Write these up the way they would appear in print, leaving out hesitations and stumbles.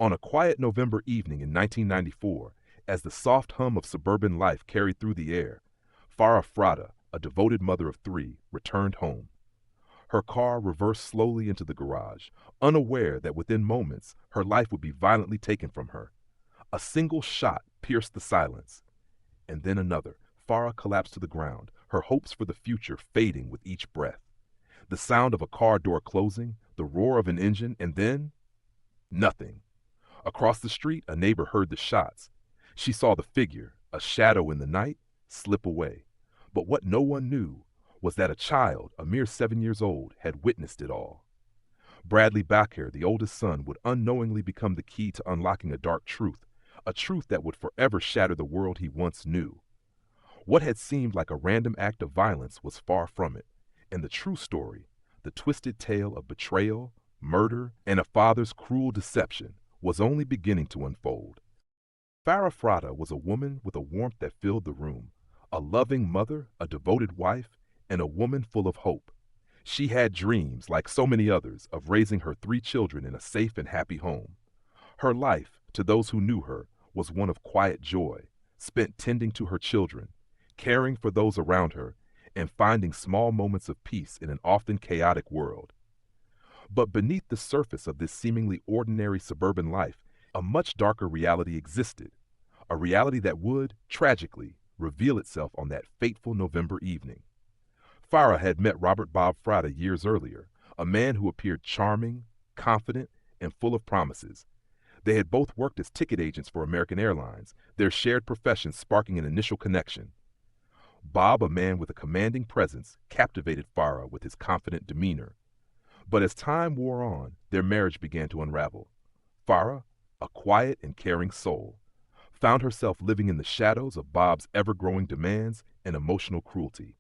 On a quiet November evening in 1994, as the soft hum of suburban life carried through the air, Farah Frada, a devoted mother of three, returned home. Her car reversed slowly into the garage, unaware that within moments her life would be violently taken from her. A single shot pierced the silence, and then another. Farah collapsed to the ground, her hopes for the future fading with each breath. The sound of a car door closing, the roar of an engine, and then nothing. Across the street, a neighbor heard the shots. She saw the figure, a shadow in the night, slip away. But what no one knew was that a child, a mere 7 years old, had witnessed it all. Bradley Bakir, the oldest son, would unknowingly become the key to unlocking a dark truth, a truth that would forever shatter the world he once knew. What had seemed like a random act of violence was far from it, and the true story, the twisted tale of betrayal, murder, and a father's cruel deception, was only beginning to unfold. Farah Frada was a woman with a warmth that filled the room, a loving mother, a devoted wife, and a woman full of hope. She had dreams, like so many others, of raising her three children in a safe and happy home. Her life, to those who knew her, was one of quiet joy, spent tending to her children, caring for those around her, and finding small moments of peace in an often chaotic world. But beneath the surface of this seemingly ordinary suburban life, a much darker reality existed, a reality that would, tragically, reveal itself on that fateful November evening. Farah had met Robert Bob Frada years earlier, a man who appeared charming, confident, and full of promises. They had both worked as ticket agents for American Airlines, their shared professions sparking an initial connection. Bob, a man with a commanding presence, captivated Farah with his confident demeanor. But as time wore on, their marriage began to unravel. Farah, a quiet and caring soul, found herself living in the shadows of Bob's ever-growing demands and emotional cruelty.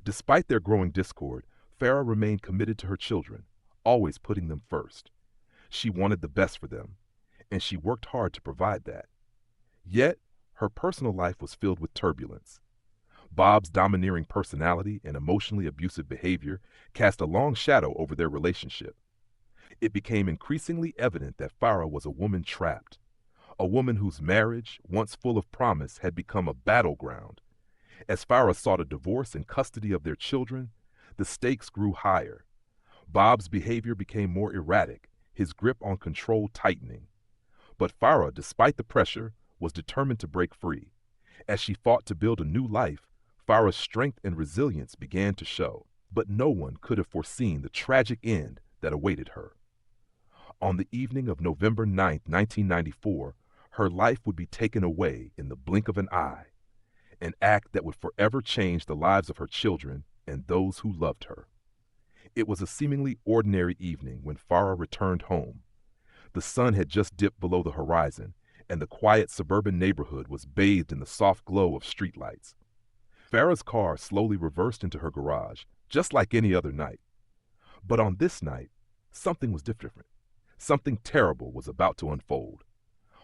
Despite their growing discord, Farah remained committed to her children, always putting them first. She wanted the best for them, and she worked hard to provide that. Yet, her personal life was filled with turbulence. Bob's domineering personality and emotionally abusive behavior cast a long shadow over their relationship. It became increasingly evident that Farah was a woman trapped, a woman whose marriage, once full of promise, had become a battleground. As Farah sought a divorce and custody of their children, the stakes grew higher. Bob's behavior became more erratic, his grip on control tightening. But Farah, despite the pressure, was determined to break free. As she fought to build a new life, Farah's strength and resilience began to show, but no one could have foreseen the tragic end that awaited her. On the evening of November 9th, 1994, her life would be taken away in the blink of an eye, an act that would forever change the lives of her children and those who loved her. It was a seemingly ordinary evening when Farah returned home. The sun had just dipped below the horizon, and the quiet suburban neighborhood was bathed in the soft glow of streetlights. Farah's car slowly reversed into her garage, just like any other night. But on this night, something was different. Something terrible was about to unfold.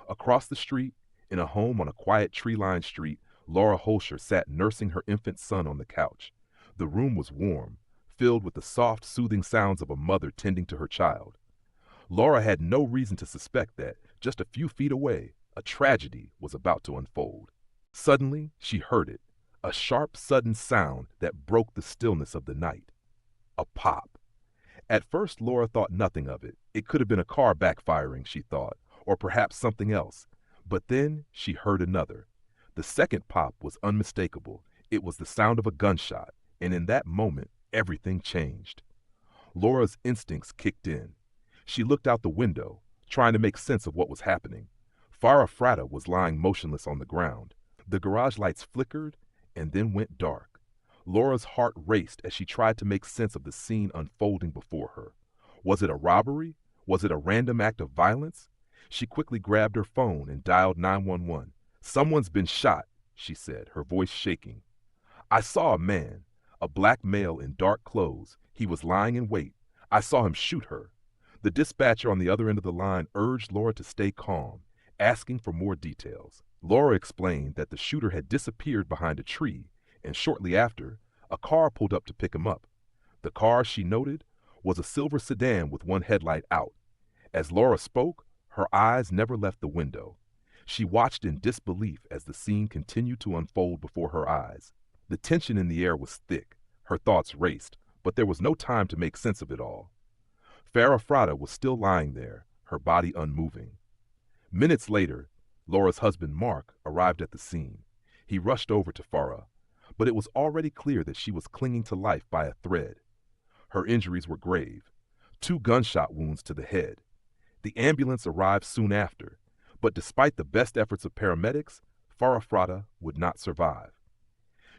Across the street, in a home on a quiet tree-lined street, Laura Holscher sat nursing her infant son on the couch. The room was warm, filled with the soft, soothing sounds of a mother tending to her child. Laura had no reason to suspect that, just a few feet away, a tragedy was about to unfold. Suddenly, she heard it, a sharp, sudden sound that broke the stillness of the night. A pop. At first, Laura thought nothing of it. It could have been a car backfiring, she thought, or perhaps something else. But then she heard another. The second pop was unmistakable. It was the sound of a gunshot, and in that moment, everything changed. Laura's instincts kicked in. She looked out the window, trying to make sense of what was happening. Farah Frada was lying motionless on the ground. The garage lights flickered and then went dark. Laura's heart raced as she tried to make sense of the scene unfolding before her. Was it a robbery? Was it a random act of violence? She quickly grabbed her phone and dialed 911. "Someone's been shot," she said, her voice shaking. "I saw a man, a black male in dark clothes. He was lying in wait. I saw him shoot her." The dispatcher on the other end of the line urged Laura to stay calm, asking for more details. Laura explained that the shooter had disappeared behind a tree, and shortly after, a car pulled up to pick him up. The car, she noted, was a silver sedan with one headlight out. As Laura spoke, Her eyes never left the window. She watched in disbelief as the scene continued to unfold before her eyes. The tension in the air was thick. Her thoughts raced, but there was no time to make sense of it all. Farah Fratta was still lying there, her body unmoving. Minutes later, Laura's husband Mark arrived at the scene. He rushed over to Farah, but it was already clear that she was clinging to life by a thread. Her injuries were grave, 2 gunshot wounds to the head. The ambulance arrived soon after, but despite the best efforts of paramedics, Farah Fratta would not survive.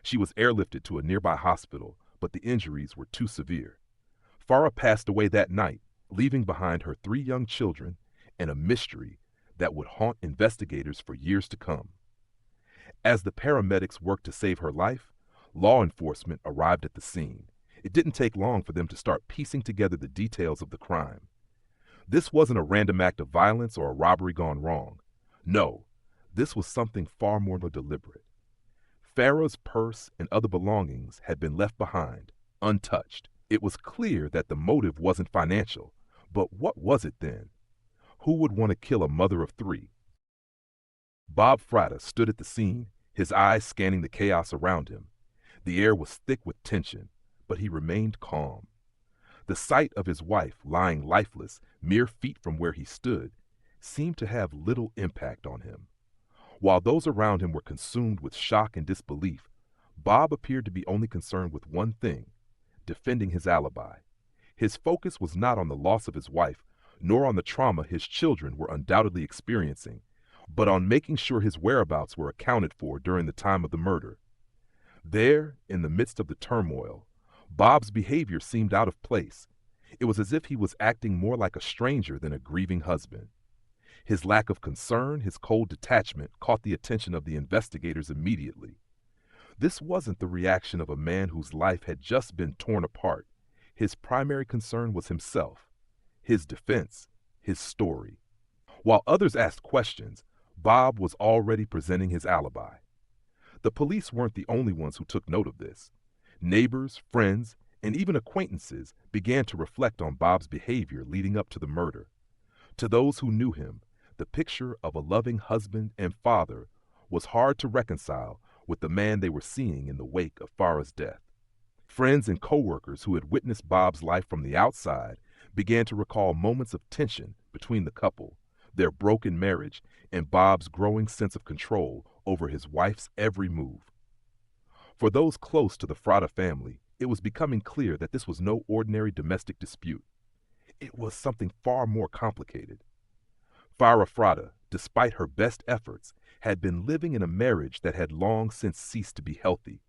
She was airlifted to a nearby hospital, but the injuries were too severe. Farah passed away that night, leaving behind her 3 young children and a mystery that would haunt investigators for years to come. As the paramedics worked to save her life, law enforcement arrived at the scene. It didn't take long for them to start piecing together the details of the crime. This wasn't a random act of violence or a robbery gone wrong. No, this was something far more deliberate. Farah's purse and other belongings had been left behind, untouched. It was clear that the motive wasn't financial, but what was it then? Who would want to kill a mother of 3? Bob Fratta stood at the scene, his eyes scanning the chaos around him. The air was thick with tension, but he remained calm. The sight of his wife lying lifeless mere feet from where he stood seemed to have little impact on him. While those around him were consumed with shock and disbelief, Bob appeared to be only concerned with one thing: defending his alibi. His focus was not on the loss of his wife, nor on the trauma his children were undoubtedly experiencing, but on making sure his whereabouts were accounted for during the time of the murder. There, in the midst of the turmoil, Bob's behavior seemed out of place. It was as if he was acting more like a stranger than a grieving husband. His lack of concern, his cold detachment, caught the attention of the investigators immediately. This wasn't the reaction of a man whose life had just been torn apart. His primary concern was himself, his defense, his story. While others asked questions, Bob was already presenting his alibi. The police weren't the only ones who took note of this. Neighbors, friends, and even acquaintances began to reflect on Bob's behavior leading up to the murder. To those who knew him, the picture of a loving husband and father was hard to reconcile with the man they were seeing in the wake of Farah's death. Friends and coworkers who had witnessed Bob's life from the outside began to recall moments of tension between the couple, their broken marriage, and Bob's growing sense of control over his wife's every move. For those close to the Fratta family, it was becoming clear that this was no ordinary domestic dispute. It was something far more complicated. Farah Fratta, despite her best efforts, had been living in a marriage that had long since ceased to be healthy.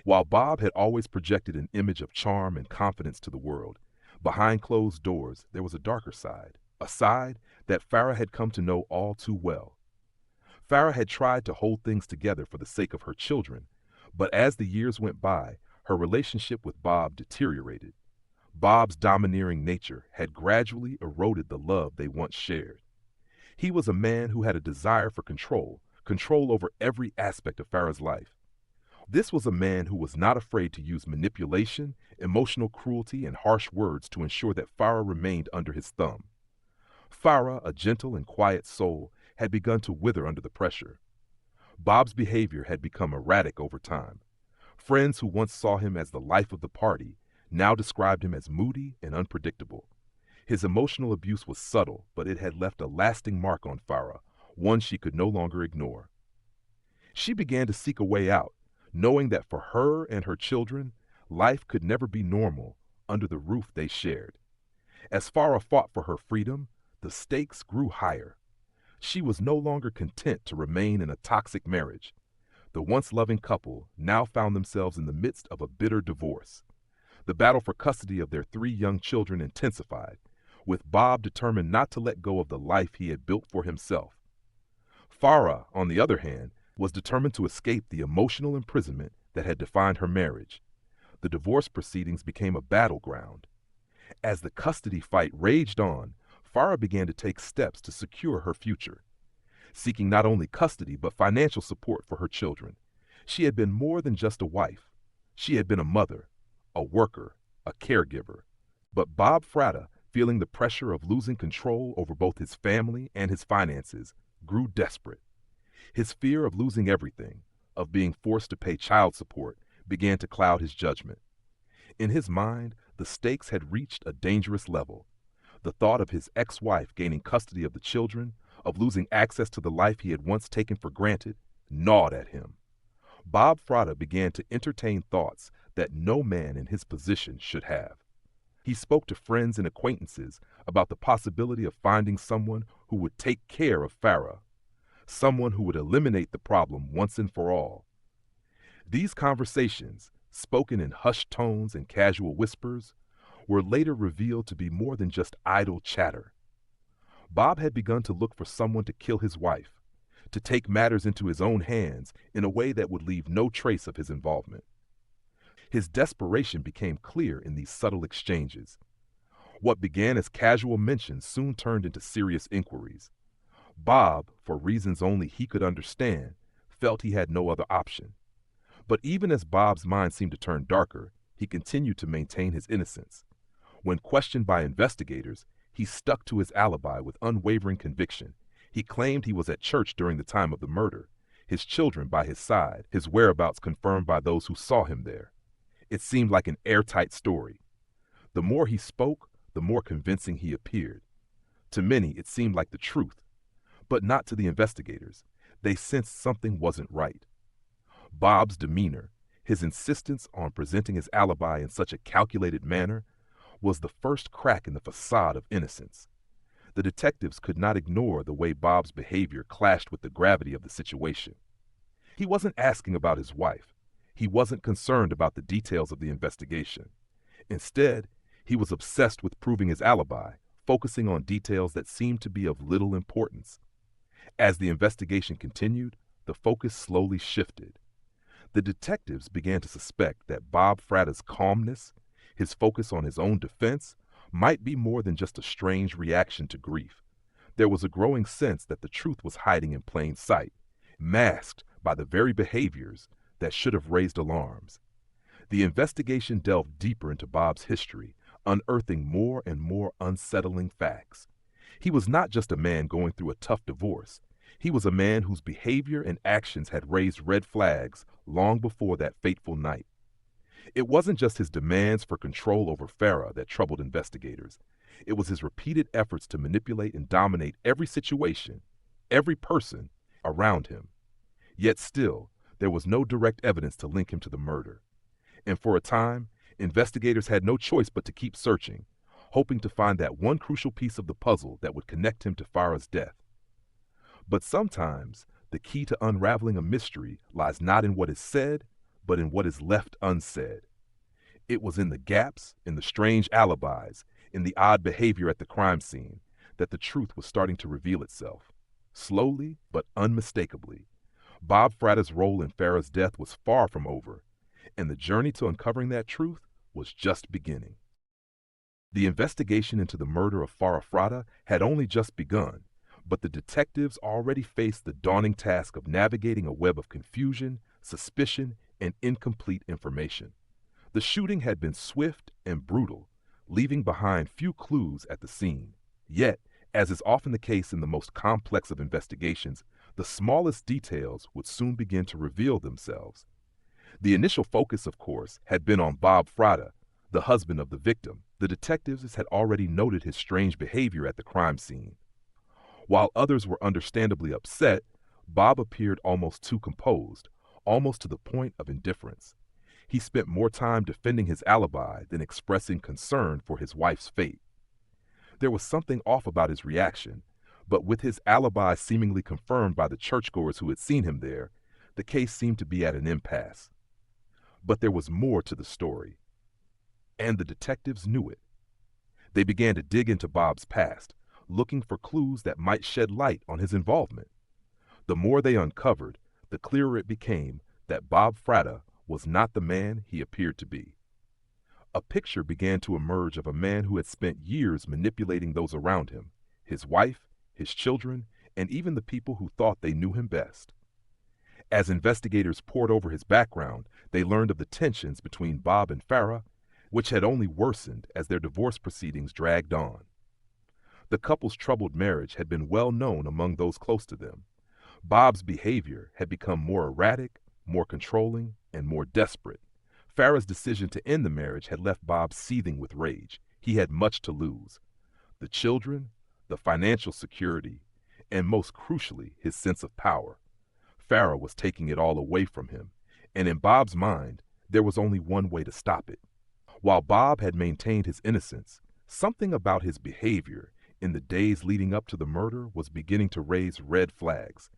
While Bob had always projected an image of charm and confidence to the world, behind closed doors there was a darker side, a side that Farah had come to know all too well. Farah had tried to hold things together for the sake of her children, but as the years went by, her relationship with Bob deteriorated. Bob's domineering nature had gradually eroded the love they once shared. He was a man who had a desire for control over every aspect of Farah's life. This was a man who was not afraid to use manipulation, emotional cruelty, and harsh words to ensure that Farah remained under his thumb. Farah, a gentle and quiet soul, had begun to wither under the pressure. Bob's behavior had become erratic over time. Friends who once saw him as the life of the party now described him as moody and unpredictable. His emotional abuse was subtle, but it had left a lasting mark on Farah, one she could no longer ignore. She began to seek a way out, knowing that for her and her children, life could never be normal under the roof they shared. As Farah fought for her freedom, the stakes grew higher. She was no longer content to remain in a toxic marriage. The once loving couple now found themselves in the midst of a bitter divorce. The battle for custody of their 3 young children intensified, with Bob determined not to let go of the life he had built for himself. Farah, on the other hand, was determined to escape the emotional imprisonment that had defined her marriage. The divorce proceedings became a battleground. As the custody fight raged on, Farah began to take steps to secure her future. Seeking not only custody but financial support for her children. She had been more than just a wife. She had been a mother, a worker, a caregiver. But Bob Fratta feeling the pressure of losing control over both his family and his finances, grew desperate. His fear of losing everything, of being forced to pay child support, began to cloud his judgment. In his mind, the stakes had reached a dangerous level. The thought of his ex-wife gaining custody of the children, of losing access to the life he had once taken for granted, gnawed at him. Bob Fratta began to entertain thoughts that no man in his position should have. He spoke to friends and acquaintances about the possibility of finding someone who would take care of Farah, someone who would eliminate the problem once and for all. These conversations, spoken in hushed tones and casual whispers, were later revealed to be more than just idle chatter. Bob had begun to look for someone to kill his wife, to take matters into his own hands in a way that would leave no trace of his involvement. His desperation became clear in these subtle exchanges. What began as casual mentions soon turned into serious inquiries. Bob, for reasons only he could understand, felt he had no other option. But even as Bob's mind seemed to turn darker, he continued to maintain his innocence. When questioned by investigators, he stuck to his alibi with unwavering conviction. He claimed he was at church during the time of the murder, his children by his side, his whereabouts confirmed by those who saw him there. It seemed like an airtight story. The more he spoke, the more convincing he appeared. To many, it seemed like the truth, but not to the investigators. They sensed something wasn't right. Bob's demeanor, his insistence on presenting his alibi in such a calculated manner, was the first crack in the facade of innocence. The detectives could not ignore the way Bob's behavior clashed with the gravity of the situation. He wasn't asking about his wife. He wasn't concerned about the details of the investigation. Instead, he was obsessed with proving his alibi, focusing on details that seemed to be of little importance. As the investigation continued, the focus slowly shifted. The detectives began to suspect that Bob Fratta's calmness, his focus on his own defense, might be more than just a strange reaction to grief. There was a growing sense that the truth was hiding in plain sight, masked by the very behaviors that should have raised alarms. The investigation delved deeper into Bob's history, unearthing more and more unsettling facts. He was not just a man going through a tough divorce. He was a man whose behavior and actions had raised red flags long before that fateful night. It wasn't just his demands for control over Farah that troubled investigators. It was his repeated efforts to manipulate and dominate every situation, every person around him. Yet still, there was no direct evidence to link him to the murder. And for a time, investigators had no choice but to keep searching, hoping to find that one crucial piece of the puzzle that would connect him to Farah's death. But sometimes, the key to unraveling a mystery lies not in what is said, but in what is left unsaid. It was in the gaps, in the strange alibis, in the odd behavior at the crime scene, that the truth was starting to reveal itself. Slowly, but unmistakably, Bob Fratta's role in Farah's death was far from over, and the journey to uncovering that truth was just beginning. The investigation into the murder of Farah Fratta had only just begun, but the detectives already faced the daunting task of navigating a web of confusion, suspicion, and incomplete information. The shooting had been swift and brutal, leaving behind few clues at the scene. Yet, as is often the case in the most complex of investigations, the smallest details would soon begin to reveal themselves. The initial focus, of course, had been on Bob Fratta, the husband of the victim. The detectives had already noted his strange behavior at the crime scene. While others were understandably upset, Bob appeared almost too composed, almost to the point of indifference. He spent more time defending his alibi than expressing concern for his wife's fate. There was something off about his reaction, but with his alibi seemingly confirmed by the churchgoers who had seen him there, the case seemed to be at an impasse. But there was more to the story, and the detectives knew it. They began to dig into Bob's past, looking for clues that might shed light on his involvement. The more they uncovered, the clearer it became that Bob Fratta was not the man he appeared to be. A picture began to emerge of a man who had spent years manipulating those around him, his wife, his children, and even the people who thought they knew him best. As investigators pored over his background, they learned of the tensions between Bob and Farah. which had only worsened as their divorce proceedings dragged on. The couple's troubled marriage had been well known among those close to them. Bob's behavior had become more erratic, more controlling, and more desperate. Farah's decision to end the marriage had left Bob seething with rage. He had much to lose: the children, the financial security, and most crucially, his sense of power. Farah was taking it all away from him, and in Bob's mind, there was only one way to stop it. While Bob had maintained his innocence, something about his behavior in the days leading up to the murder was beginning to raise red flags.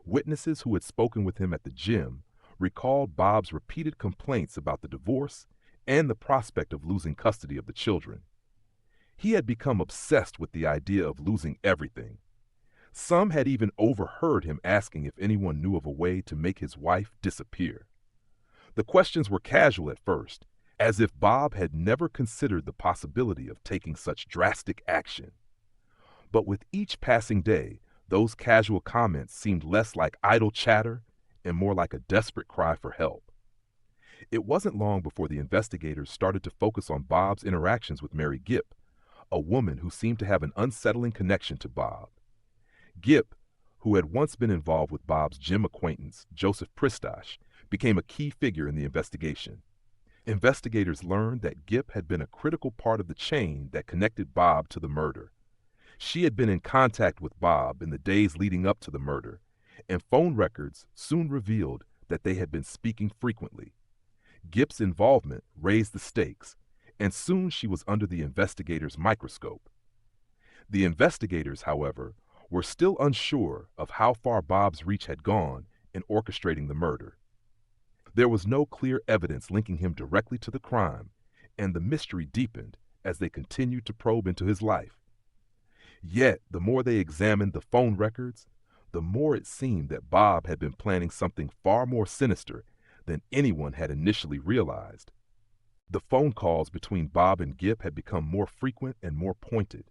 Witnesses who had spoken with him at the gym recalled Bob's repeated complaints about the divorce and the prospect of losing custody of the children. He had become obsessed with the idea of losing everything. Some had even overheard him asking if anyone knew of a way to make his wife disappear. The questions were casual at first, as if Bob had never considered the possibility of taking such drastic action. But with each passing day, those casual comments seemed less like idle chatter and more like a desperate cry for help. It wasn't long before the investigators started to focus on Bob's interactions with Mary Gipp, a woman who seemed to have an unsettling connection to Bob. Gipp, who had once been involved with Bob's gym acquaintance, Joseph Pristash, became a key figure in the investigation. Investigators learned that Gipp had been a critical part of the chain that connected Bob to the murder. She had been in contact with Bob in the days leading up to the murder, and phone records soon revealed that they had been speaking frequently. Gipp's involvement raised the stakes, and soon she was under the investigators' microscope. The investigators, however, were still unsure of how far Bob's reach had gone in orchestrating the murder. There was no clear evidence linking him directly to the crime, and the mystery deepened as they continued to probe into his life. Yet, the more they examined the phone records, the more it seemed that Bob had been planning something far more sinister than anyone had initially realized. The phone calls between Bob and Gipp had become more frequent and more pointed.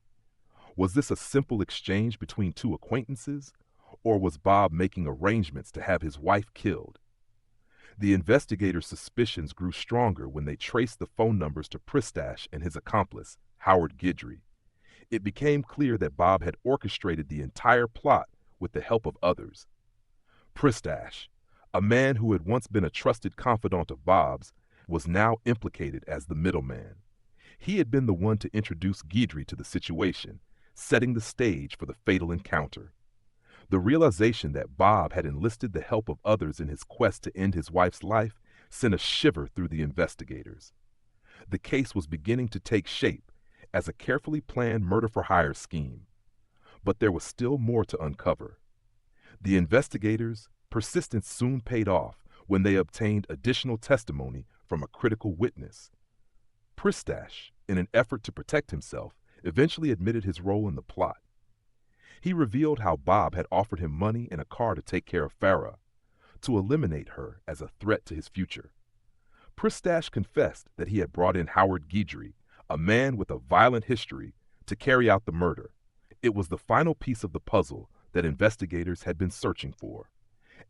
Was this a simple exchange between two acquaintances, or was Bob making arrangements to have his wife killed? The investigators' suspicions grew stronger when they traced the phone numbers to Pristash and his accomplice, Howard Guidry. It became clear that Bob had orchestrated the entire plot with the help of others. Pristash, a man who had once been a trusted confidant of Bob's, was now implicated as the middleman. He had been the one to introduce Guidry to the situation, setting the stage for the fatal encounter. The realization that Bob had enlisted the help of others in his quest to end his wife's life sent a shiver through the investigators. The case was beginning to take shape as a carefully planned murder-for-hire scheme. But there was still more to uncover. The investigators' persistence soon paid off when they obtained additional testimony from a critical witness. Pristash, in an effort to protect himself, eventually admitted his role in the plot. He revealed how Bob had offered him money and a car to take care of Farah, to eliminate her as a threat to his future. Pristash confessed that he had brought in Howard Guidry, a man with a violent history, to carry out the murder. It was the final piece of the puzzle that investigators had been searching for.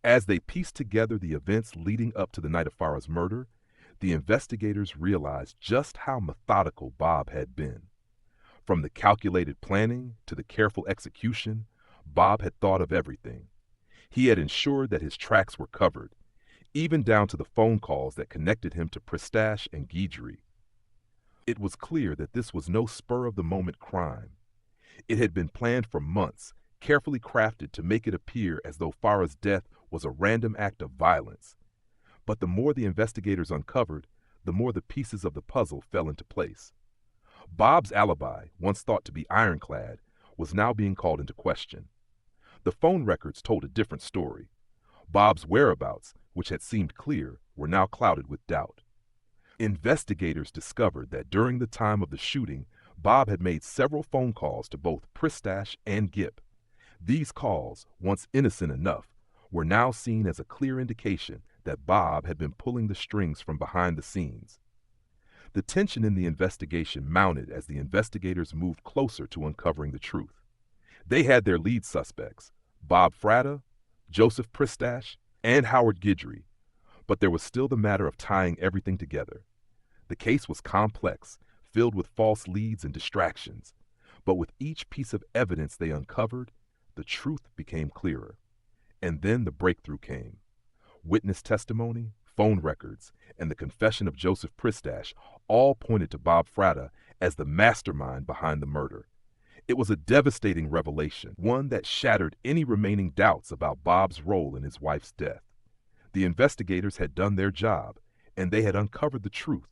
As they pieced together the events leading up to the night of Farah's murder, the investigators realized just how methodical Bob had been. From the calculated planning to the careful execution, Bob had thought of everything. He had ensured that his tracks were covered, even down to the phone calls that connected him to Pristash and Guidry. It was clear that this was no spur-of-the-moment crime. It had been planned for months, carefully crafted to make it appear as though Farah's death was a random act of violence. But the more the investigators uncovered, the more the pieces of the puzzle fell into place. Bob's alibi, once thought to be ironclad, was now being called into question. The phone records told a different story. Bob's whereabouts, which had seemed clear, were now clouded with doubt. Investigators discovered that during the time of the shooting, Bob had made several phone calls to both Pristash and Gipp. These calls, once innocent enough, were now seen as a clear indication that Bob had been pulling the strings from behind the scenes. The tension in the investigation mounted as the investigators moved closer to uncovering the truth. They had their lead suspects, Bob Fratta, Joseph Pristash, and Howard Guidry, but there was still the matter of tying everything together. The case was complex, filled with false leads and distractions. But with each piece of evidence they uncovered, the truth became clearer. And then the breakthrough came. Witness testimony, phone records, and the confession of Joseph Pristash all pointed to Bob Fratta as the mastermind behind the murder. It was a devastating revelation, one that shattered any remaining doubts about Bob's role in his wife's death. The investigators had done their job, and they had uncovered the truth,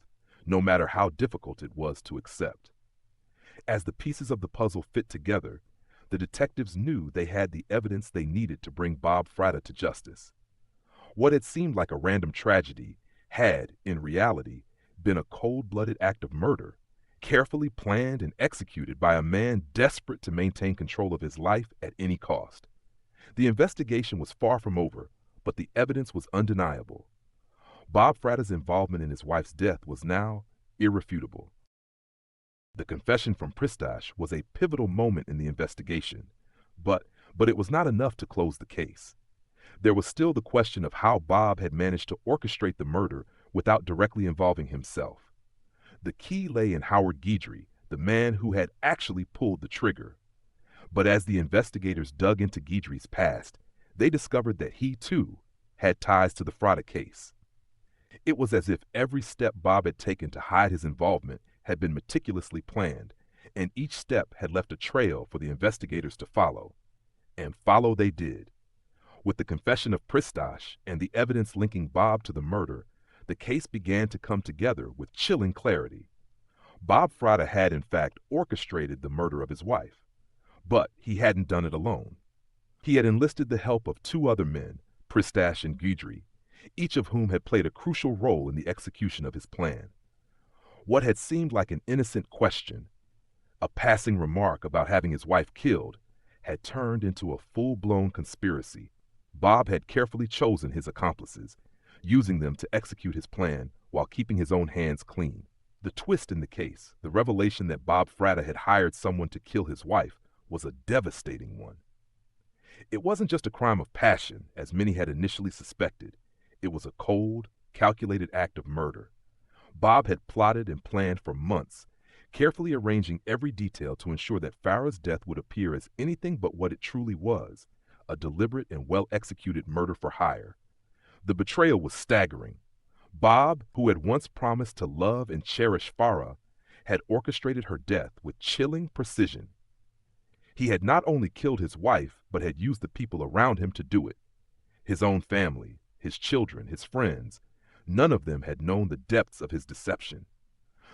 no matter how difficult it was to accept. As the pieces of the puzzle fit together, the detectives knew they had the evidence they needed to bring Bob Fratta to justice. What had seemed like a random tragedy had, in reality, been a cold-blooded act of murder, carefully planned and executed by a man desperate to maintain control of his life at any cost. The investigation was far from over, but the evidence was undeniable. Bob Fratta's involvement in his wife's death was now irrefutable. The confession from Pristash was a pivotal moment in the investigation, but it was not enough to close the case. There was still the question of how Bob had managed to orchestrate the murder without directly involving himself. The key lay in Howard Guidry, the man who had actually pulled the trigger. But as the investigators dug into Guidry's past, they discovered that he, too, had ties to the Fratta case. It was as if every step Bob had taken to hide his involvement had been meticulously planned, and each step had left a trail for the investigators to follow. And follow they did. With the confession of Pristash and the evidence linking Bob to the murder, the case began to come together with chilling clarity. Bob Fratta had, in fact, orchestrated the murder of his wife, but he hadn't done it alone. He had enlisted the help of two other men, Pristash and Guidry, each of whom had played a crucial role in the execution of his plan. What had seemed like an innocent question, a passing remark about having his wife killed, had turned into a full-blown conspiracy. Bob had carefully chosen his accomplices, using them to execute his plan while keeping his own hands clean. The twist in the case, the revelation that Bob Fratta had hired someone to kill his wife, was a devastating one. It wasn't just a crime of passion, as many had initially suspected. It was a cold, calculated act of murder. Bob had plotted and planned for months, carefully arranging every detail to ensure that Farah's death would appear as anything but what it truly was, a deliberate and well-executed murder for hire. The betrayal was staggering. Bob, who had once promised to love and cherish Farah, had orchestrated her death with chilling precision. He had not only killed his wife, but had used the people around him to do it. His own family, his children, his friends, none of them had known the depths of his deception.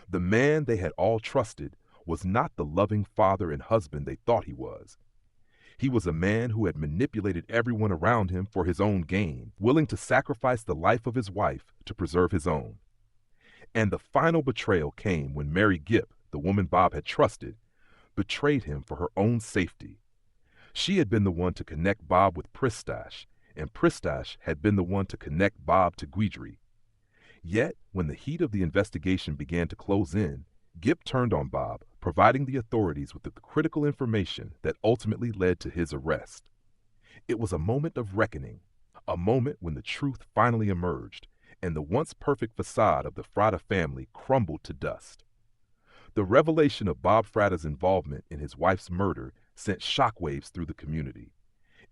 The man they had all trusted was not the loving father and husband they thought he was. He was a man who had manipulated everyone around him for his own gain, willing to sacrifice the life of his wife to preserve his own. And the final betrayal came when Mary Gipp, the woman Bob had trusted, betrayed him for her own safety. She had been the one to connect Bob with Pristash, and Pristash had been the one to connect Bob to Guidry. Yet, when the heat of the investigation began to close in, Gipp turned on Bob, providing the authorities with the critical information that ultimately led to his arrest. It was a moment of reckoning, a moment when the truth finally emerged, and the once perfect facade of the Fratta family crumbled to dust. The revelation of Bob Fratta's involvement in his wife's murder sent shockwaves through the community.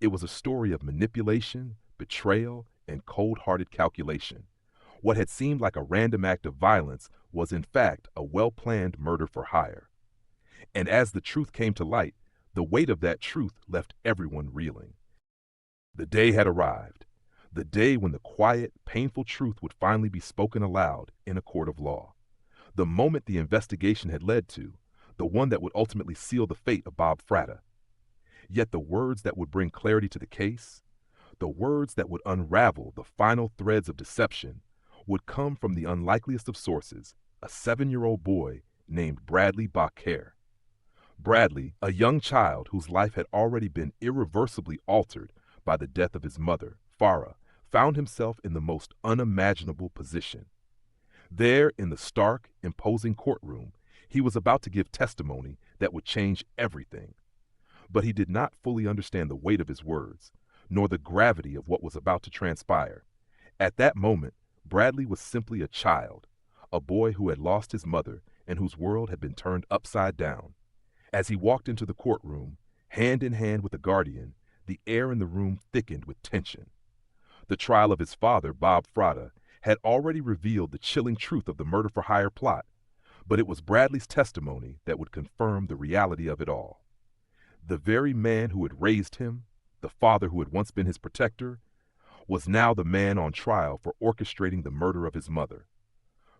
It was a story of manipulation, betrayal, and cold-hearted calculation. What had seemed like a random act of violence was in fact a well-planned murder for hire. And as the truth came to light, the weight of that truth left everyone reeling. The day had arrived, the day when the quiet, painful truth would finally be spoken aloud in a court of law. The moment the investigation had led to, the one that would ultimately seal the fate of Bob Fratta. Yet the words that would bring clarity to the case, the words that would unravel the final threads of deception, would come from the unlikeliest of sources, a 7-year-old boy named Bradley Baker. Bradley, a young child whose life had already been irreversibly altered by the death of his mother, Farah, found himself in the most unimaginable position. There, in the stark, imposing courtroom, he was about to give testimony that would change everything. But he did not fully understand the weight of his words, nor the gravity of what was about to transpire. At that moment, Bradley was simply a child, a boy who had lost his mother and whose world had been turned upside down. As he walked into the courtroom, hand in hand with the guardian, the air in the room thickened with tension. The trial of his father, Bob Fratta, had already revealed the chilling truth of the murder-for-hire plot, but it was Bradley's testimony that would confirm the reality of it all. The very man who had raised him, the father who had once been his protector, was now the man on trial for orchestrating the murder of his mother.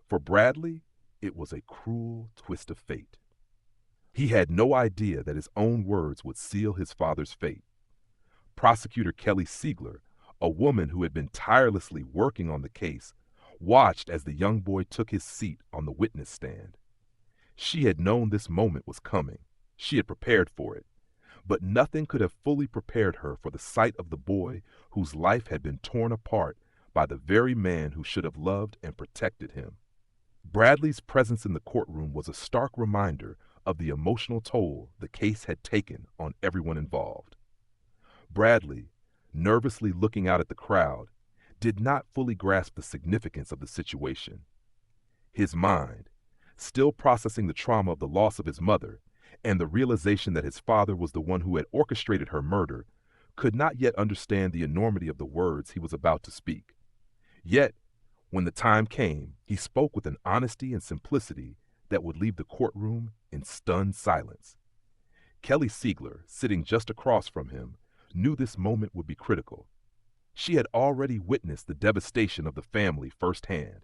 For Bradley, it was a cruel twist of fate. He had no idea that his own words would seal his father's fate. Prosecutor Kelly Siegler, a woman who had been tirelessly working on the case, watched as the young boy took his seat on the witness stand. She had known this moment was coming. She had prepared for it. But nothing could have fully prepared her for the sight of the boy whose life had been torn apart by the very man who should have loved and protected him. Bradley's presence in the courtroom was a stark reminder of the emotional toll the case had taken on everyone involved. Bradley, nervously looking out at the crowd, did not fully grasp the significance of the situation. His mind, still processing the trauma of the loss of his mother and the realization that his father was the one who had orchestrated her murder, could not yet understand the enormity of the words he was about to speak. Yet, when the time came, he spoke with an honesty and simplicity that would leave the courtroom in stunned silence. Kelly Siegler, sitting just across from him, knew this moment would be critical. She had already witnessed the devastation of the family firsthand.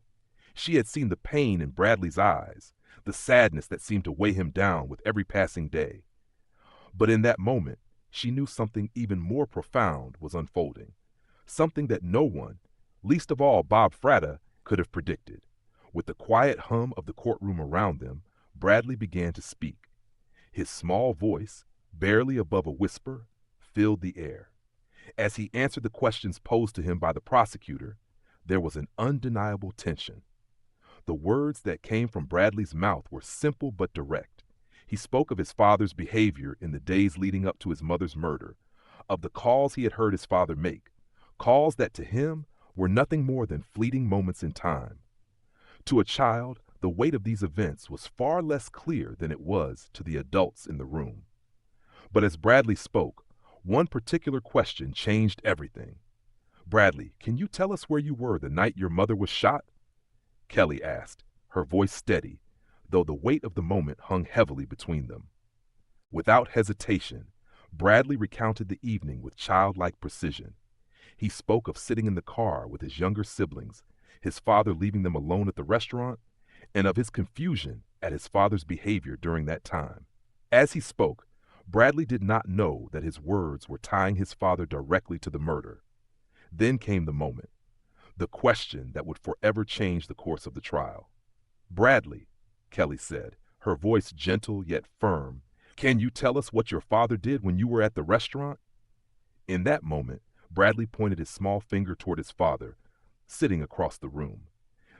She had seen the pain in Bradley's eyes, the sadness that seemed to weigh him down with every passing day. But in that moment, she knew something even more profound was unfolding, something that no one, least of all Bob Fratta, could have predicted. With the quiet hum of the courtroom around them, Bradley began to speak. His small voice, barely above a whisper, filled the air. As he answered the questions posed to him by the prosecutor, there was an undeniable tension. The words that came from Bradley's mouth were simple but direct. He spoke of his father's behavior in the days leading up to his mother's murder, of the calls he had heard his father make, calls that to him were nothing more than fleeting moments in time. To a child, the weight of these events was far less clear than it was to the adults in the room. But as Bradley spoke, one particular question changed everything. "Bradley, can you tell us where you were the night your mother was shot?" Kelly asked, her voice steady, though the weight of the moment hung heavily between them. Without hesitation, Bradley recounted the evening with childlike precision. He spoke of sitting in the car with his younger siblings, his father leaving them alone at the restaurant, and of his confusion at his father's behavior during that time. As he spoke, Bradley did not know that his words were tying his father directly to the murder. Then came the moment, the question that would forever change the course of the trial. "Bradley," Kelly said, her voice gentle yet firm, "can you tell us what your father did when you were at the restaurant?" In that moment, Bradley pointed his small finger toward his father, sitting across the room.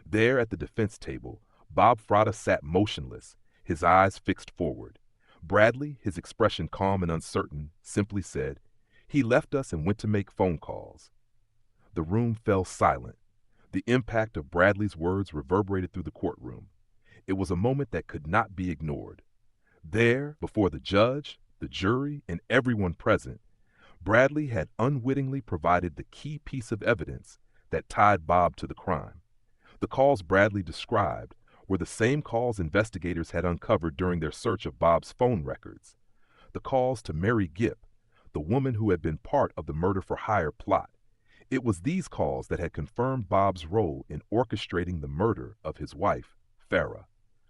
There at the defense table, Bob Fratta sat motionless, his eyes fixed forward. Bradley, his expression calm and uncertain, simply said, "He left us and went to make phone calls." The room fell silent. The impact of Bradley's words reverberated through the courtroom. It was a moment that could not be ignored. There, before the judge, the jury, and everyone present, Bradley had unwittingly provided the key piece of evidence that tied Bob to the crime. The calls Bradley described were the same calls investigators had uncovered during their search of Bob's phone records. The calls to Mary Gipp, the woman who had been part of the murder-for-hire plot. It was these calls that had confirmed Bob's role in orchestrating the murder of his wife, Farah.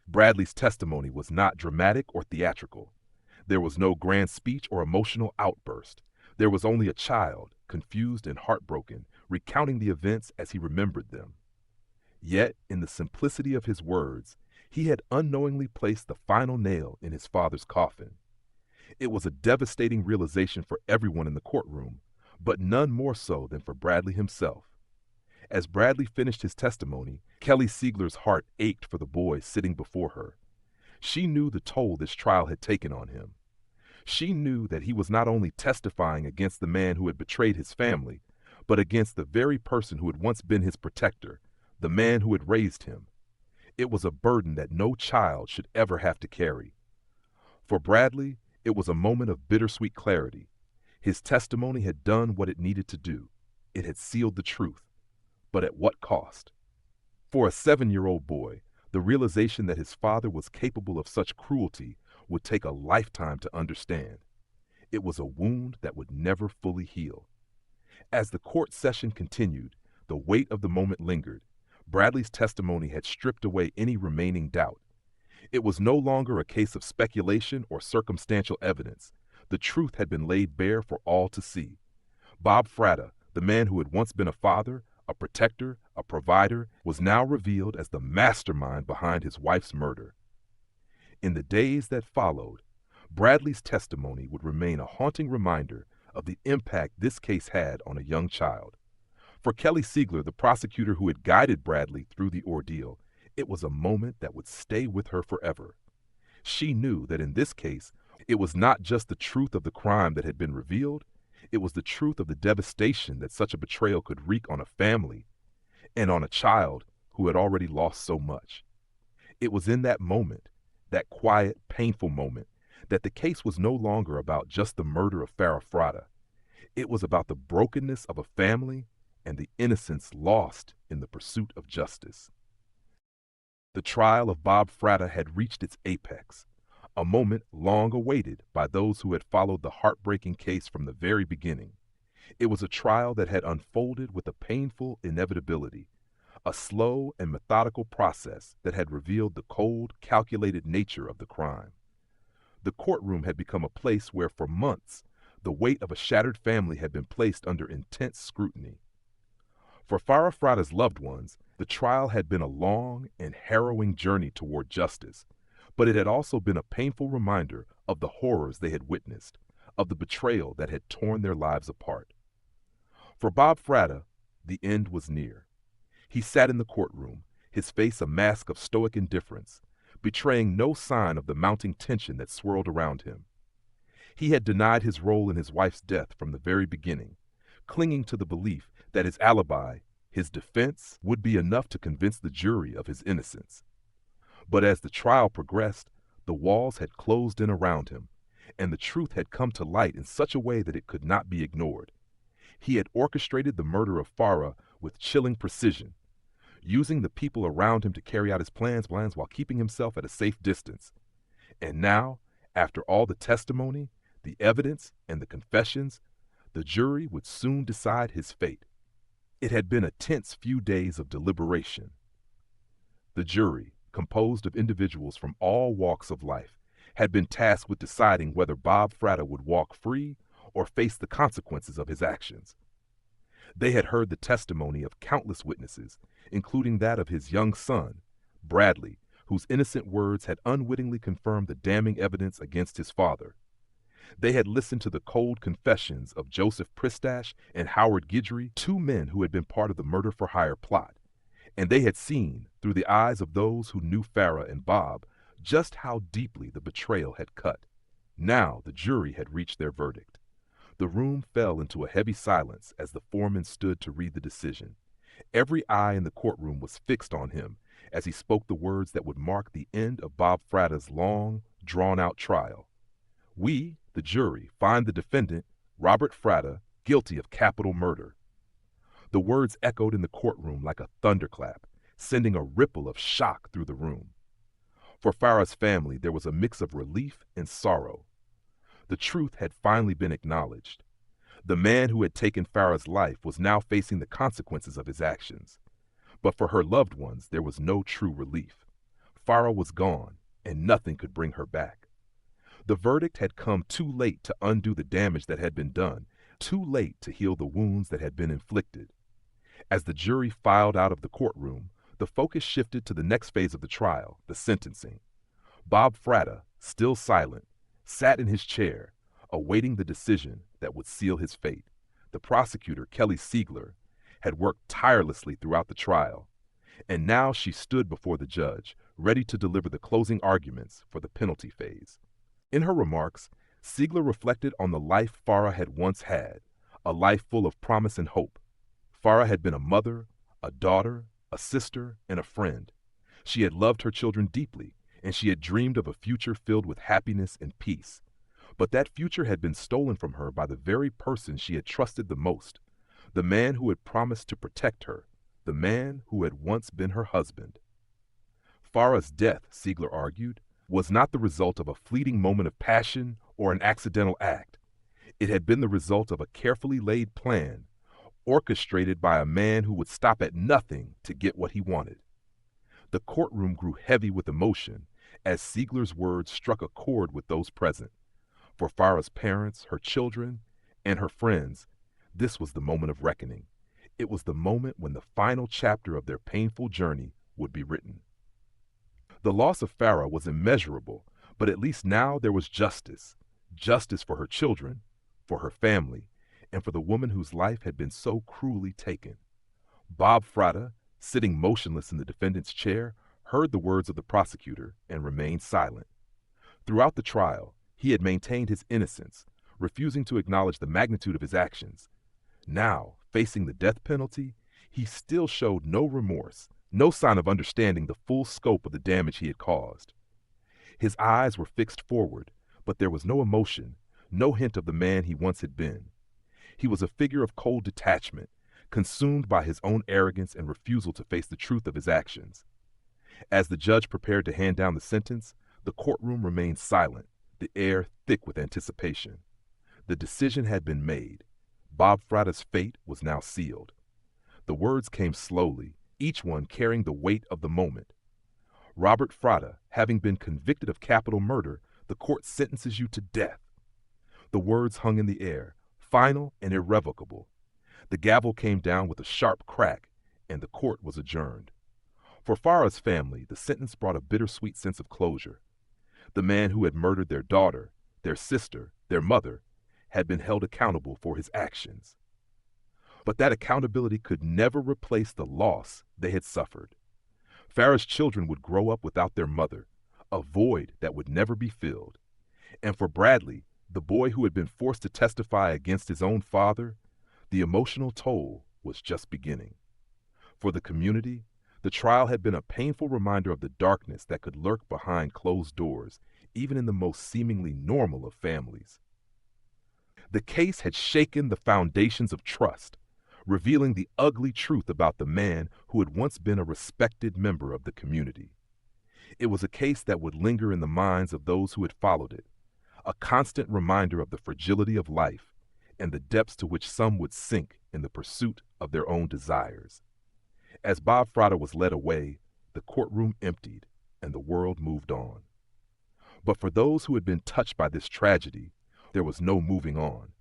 Bradley's testimony was not dramatic or theatrical. There was no grand speech or emotional outburst. There was only a child, confused and heartbroken, recounting the events as he remembered them. Yet, in the simplicity of his words, he had unknowingly placed the final nail in his father's coffin. It was a devastating realization for everyone in the courtroom, but none more so than for Bradley himself. As Bradley finished his testimony, Kelly Siegler's heart ached for the boy sitting before her. She knew the toll this trial had taken on him. She knew that he was not only testifying against the man who had betrayed his family, but against the very person who had once been his protector, the man who had raised him. It was a burden that no child should ever have to carry. For Bradley, it was a moment of bittersweet clarity. His testimony had done what it needed to do. It had sealed the truth. But at what cost? For a 7-year-old boy, the realization that his father was capable of such cruelty would take a lifetime to understand. It was a wound that would never fully heal. As the court session continued, the weight of the moment lingered. Bradley's testimony had stripped away any remaining doubt. It was no longer a case of speculation or circumstantial evidence. The truth had been laid bare for all to see. Bob Fratta, the man who had once been a father, a protector, a provider, was now revealed as the mastermind behind his wife's murder. In the days that followed, Bradley's testimony would remain a haunting reminder of the impact this case had on a young child. For Kelly Siegler, the prosecutor who had guided Bradley through the ordeal, it was a moment that would stay with her forever. She knew that in this case, it was not just the truth of the crime that had been revealed, it was the truth of the devastation that such a betrayal could wreak on a family and on a child who had already lost so much. It was in that moment, that quiet, painful moment, that the case was no longer about just the murder of Farrah Fratta. It was about the brokenness of a family and the innocence lost in the pursuit of justice. The trial of Bob Fratta had reached its apex, a moment long awaited by those who had followed the heartbreaking case from the very beginning. It was a trial that had unfolded with a painful inevitability, a slow and methodical process that had revealed the cold, calculated nature of the crime. The courtroom had become a place where for months the weight of a shattered family had been placed under intense scrutiny. For Farrah Fratta's loved ones, the trial had been a long and harrowing journey toward justice, but it had also been a painful reminder of the horrors they had witnessed, of the betrayal that had torn their lives apart. For Bob Fratta, the end was near. He sat in the courtroom, his face a mask of stoic indifference, betraying no sign of the mounting tension that swirled around him. He had denied his role in his wife's death from the very beginning, clinging to the belief that his alibi, his defense, would be enough to convince the jury of his innocence. But as the trial progressed, the walls had closed in around him, and the truth had come to light in such a way that it could not be ignored. He had orchestrated the murder of Farrah with chilling precision, using the people around him to carry out his plans while keeping himself at a safe distance. And now, after all the testimony, the evidence, and the confessions, the jury would soon decide his fate. It had been a tense few days of deliberation. The jury, composed of individuals from all walks of life, had been tasked with deciding whether Bob Fratta would walk free or face the consequences of his actions. They had heard the testimony of countless witnesses, including that of his young son, Bradley, whose innocent words had unwittingly confirmed the damning evidence against his father. They had listened to the cold confessions of Joseph Pristash and Howard Guidry, 2 men who had been part of the murder-for-hire plot, and they had seen, through the eyes of those who knew Farrah and Bob, just how deeply the betrayal had cut. Now the jury had reached their verdict. The room fell into a heavy silence as the foreman stood to read the decision. Every eye in the courtroom was fixed on him as he spoke the words that would mark the end of Bob Fratta's long, drawn-out trial. We, the jury, find the defendant, Robert Fratta, guilty of capital murder. The words echoed in the courtroom like a thunderclap, sending a ripple of shock through the room. For Farrah's family, there was a mix of relief and sorrow. The truth had finally been acknowledged. The man who had taken Farrah's life was now facing the consequences of his actions. But for her loved ones, there was no true relief. Farrah was gone, and nothing could bring her back. The verdict had come too late to undo the damage that had been done, too late to heal the wounds that had been inflicted. As the jury filed out of the courtroom, the focus shifted to the next phase of the trial, the sentencing. Bob Fratta, still silent, sat in his chair, awaiting the decision that would seal his fate. The prosecutor, Kelly Siegler, had worked tirelessly throughout the trial, and now she stood before the judge, ready to deliver the closing arguments for the penalty phase. In her remarks, Siegler reflected on the life Farrah had once had, a life full of promise and hope. Farrah had been a mother, a daughter, a sister, and a friend. She had loved her children deeply, and she had dreamed of a future filled with happiness and peace. But that future had been stolen from her by the very person she had trusted the most, the man who had promised to protect her, the man who had once been her husband. Farah's death, Siegler argued, was not the result of a fleeting moment of passion or an accidental act. It had been the result of a carefully laid plan, orchestrated by a man who would stop at nothing to get what he wanted. The courtroom grew heavy with emotion as Siegler's words struck a chord with those present. For Farah's parents, her children, and her friends, this was the moment of reckoning. It was the moment when the final chapter of their painful journey would be written. The loss of Farah was immeasurable, but at least now there was justice. Justice for her children, for her family, and for the woman whose life had been so cruelly taken. Bob Fratta, sitting motionless in the defendant's chair, heard the words of the prosecutor and remained silent. Throughout the trial, he had maintained his innocence, refusing to acknowledge the magnitude of his actions. Now, facing the death penalty, he still showed no remorse, no sign of understanding the full scope of the damage he had caused. His eyes were fixed forward, but there was no emotion, no hint of the man he once had been. He was a figure of cold detachment, consumed by his own arrogance and refusal to face the truth of his actions. As the judge prepared to hand down the sentence, the courtroom remained silent, the air thick with anticipation. The decision had been made. Bob Fratta's fate was now sealed. The words came slowly, each one carrying the weight of the moment. Robert Fratta, having been convicted of capital murder, the court sentences you to death. The words hung in the air, final and irrevocable. The gavel came down with a sharp crack, and the court was adjourned. For Farah's family, the sentence brought a bittersweet sense of closure. The man who had murdered their daughter, their sister, their mother, had been held accountable for his actions. But that accountability could never replace the loss they had suffered. Farah's children would grow up without their mother, a void that would never be filled. And for Bradley, the boy who had been forced to testify against his own father, the emotional toll was just beginning. For the community, the trial had been a painful reminder of the darkness that could lurk behind closed doors, even in the most seemingly normal of families. The case had shaken the foundations of trust, revealing the ugly truth about the man who had once been a respected member of the community. It was a case that would linger in the minds of those who had followed it, a constant reminder of the fragility of life and the depths to which some would sink in the pursuit of their own desires. As Bob Fratta was led away, the courtroom emptied and the world moved on. But for those who had been touched by this tragedy, there was no moving on.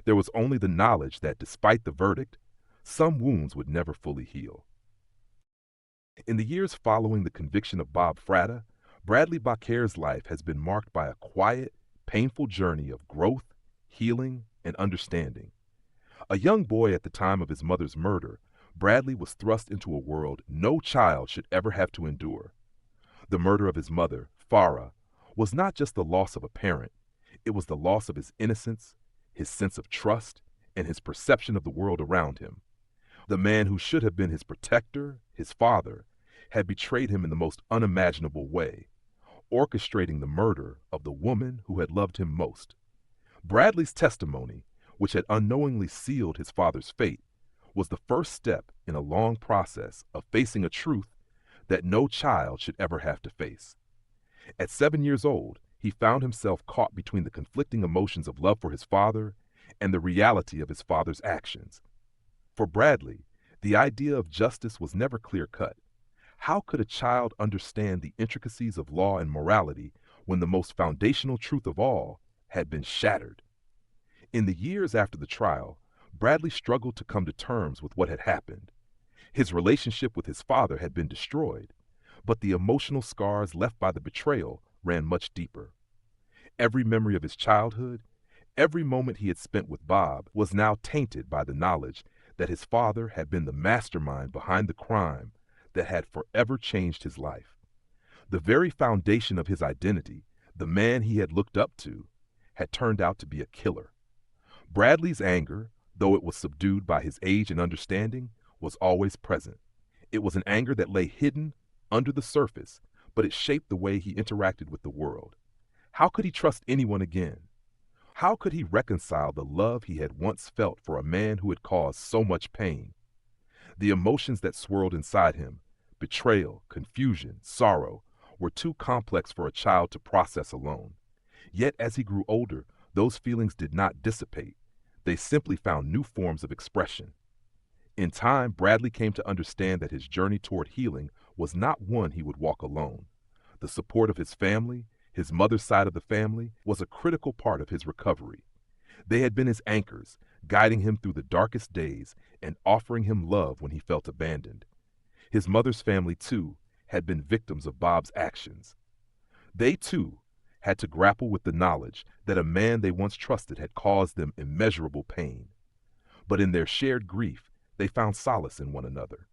There was only the knowledge that despite the verdict, some wounds would never fully heal. In the years following the conviction of Bob Fratta, Bradley Bakker's life has been marked by a quiet, painful journey of growth, healing, and understanding. A young boy at the time of his mother's murder, Bradley was thrust into a world no child should ever have to endure. The murder of his mother, Farah, was not just the loss of a parent, it was the loss of his innocence, his sense of trust, and his perception of the world around him. The man who should have been his protector, his father, had betrayed him in the most unimaginable way, orchestrating the murder of the woman who had loved him most. Bradley's testimony, which had unknowingly sealed his father's fate, was the first step in a long process of facing a truth that no child should ever have to face. At 7 years old, he found himself caught between the conflicting emotions of love for his father and the reality of his father's actions. For Bradley, the idea of justice was never clear-cut. How could a child understand the intricacies of law and morality when the most foundational truth of all had been shattered? In the years after the trial, Bradley struggled to come to terms with what had happened. His relationship with his father had been destroyed, but the emotional scars left by the betrayal ran much deeper. Every memory of his childhood, every moment he had spent with Bob was now tainted by the knowledge that his father had been the mastermind behind the crime that had forever changed his life. The very foundation of his identity, the man he had looked up to, had turned out to be a killer. Bradley's anger, though it was subdued by his age and understanding, was always present. It was an anger that lay hidden under the surface, but it shaped the way he interacted with the world. How could he trust anyone again? How could he reconcile the love he had once felt for a man who had caused so much pain? The emotions that swirled inside him, betrayal, confusion, sorrow, were too complex for a child to process alone. Yet as he grew older, those feelings did not dissipate. They simply found new forms of expression. In time, Bradley came to understand that his journey toward healing was not one he would walk alone. The support of his family, his mother's side of the family, was a critical part of his recovery. They had been his anchors, guiding him through the darkest days and offering him love when he felt abandoned. His mother's family, too, had been victims of Bob's actions. They, too, had to grapple with the knowledge that a man they once trusted had caused them immeasurable pain. But in their shared grief, they found solace in one another.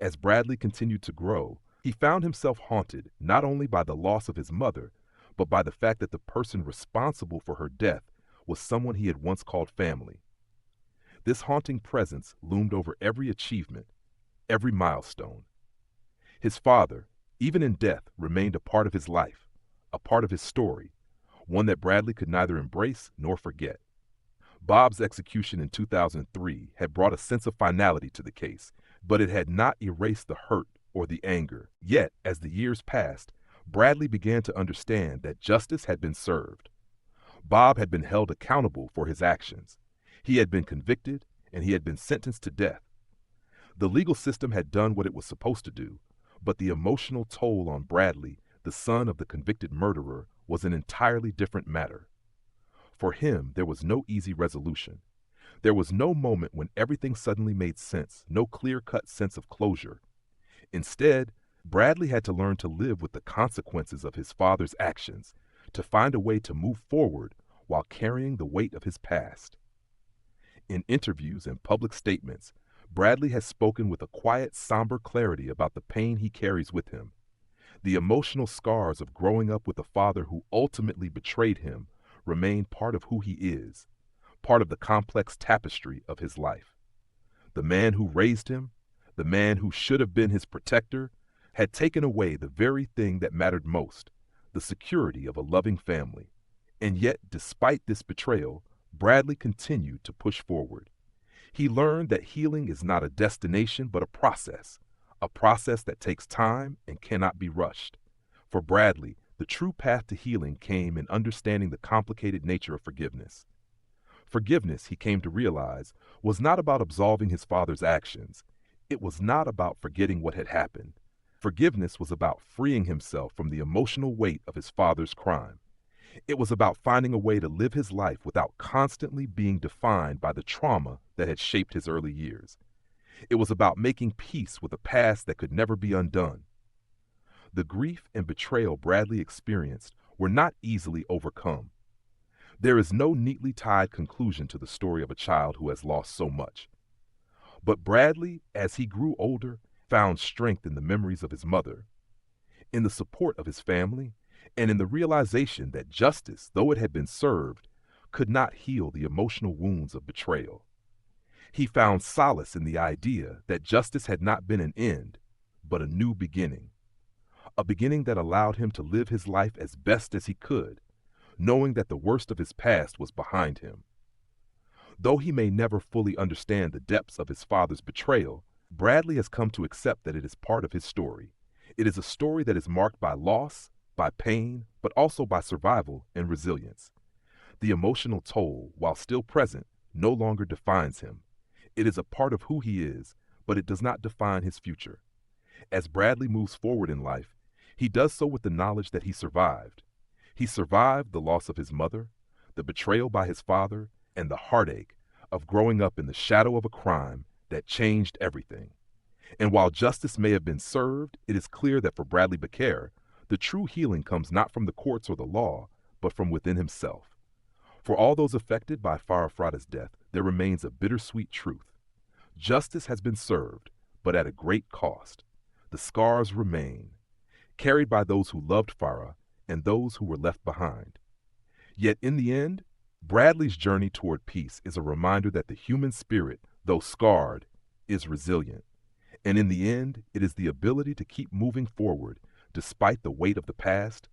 As Bradley continued to grow, he found himself haunted not only by the loss of his mother, but by the fact that the person responsible for her death was someone he had once called family. This haunting presence loomed over every achievement, every milestone. His father, even in death, remained a part of his life, a part of his story, one that Bradley could neither embrace nor forget. Bob's execution in 2003 had brought a sense of finality to the case, but it had not erased the hurt or the anger. Yet, as the years passed, Bradley began to understand that justice had been served. Bob had been held accountable for his actions. He had been convicted, and he had been sentenced to death. The legal system had done what it was supposed to do, but the emotional toll on Bradley, the son of the convicted murderer, was an entirely different matter. For him, there was no easy resolution. There was no moment when everything suddenly made sense, no clear-cut sense of closure. Instead, Bradley had to learn to live with the consequences of his father's actions, to find a way to move forward while carrying the weight of his past. In interviews and public statements, Bradley has spoken with a quiet, somber clarity about the pain he carries with him. The emotional scars of growing up with a father who ultimately betrayed him remain part of who he is, part of the complex tapestry of his life. The man who raised him, the man who should have been his protector, had taken away the very thing that mattered most, the security of a loving family. And yet, despite this betrayal, Bradley continued to push forward. He learned that healing is not a destination but a process that takes time and cannot be rushed. For Bradley, the true path to healing came in understanding the complicated nature of forgiveness. Forgiveness, he came to realize, was not about absolving his father's actions. It was not about forgetting what had happened. Forgiveness was about freeing himself from the emotional weight of his father's crime. It was about finding a way to live his life without constantly being defined by the trauma that had shaped his early years. It was about making peace with a past that could never be undone. The grief and betrayal Bradley experienced were not easily overcome. There is no neatly tied conclusion to the story of a child who has lost so much. But Bradley, as he grew older, found strength in the memories of his mother, in the support of his family, and in the realization that justice, though it had been served, could not heal the emotional wounds of betrayal. He found solace in the idea that justice had not been an end, but a new beginning. A beginning that allowed him to live his life as best as he could, knowing that the worst of his past was behind him. Though he may never fully understand the depths of his father's betrayal, Bradley has come to accept that it is part of his story. It is a story that is marked by loss, by pain, but also by survival and resilience. The emotional toll, while still present, no longer defines him. It is a part of who he is, but it does not define his future. As Bradley moves forward in life, he does so with the knowledge that he survived. He survived the loss of his mother, the betrayal by his father, and the heartache of growing up in the shadow of a crime that changed everything. And while justice may have been served, it is clear that for Bradley Becare, the true healing comes not from the courts or the law, but from within himself. For all those affected by Farah Frada's death, there remains a bittersweet truth. Justice has been served, but at a great cost. The scars remain, carried by those who loved Farah and those who were left behind. Yet in the end, Bradley's journey toward peace is a reminder that the human spirit, though scarred, is resilient. And in the end, it is the ability to keep moving forward despite the weight of the past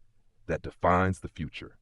that defines the future.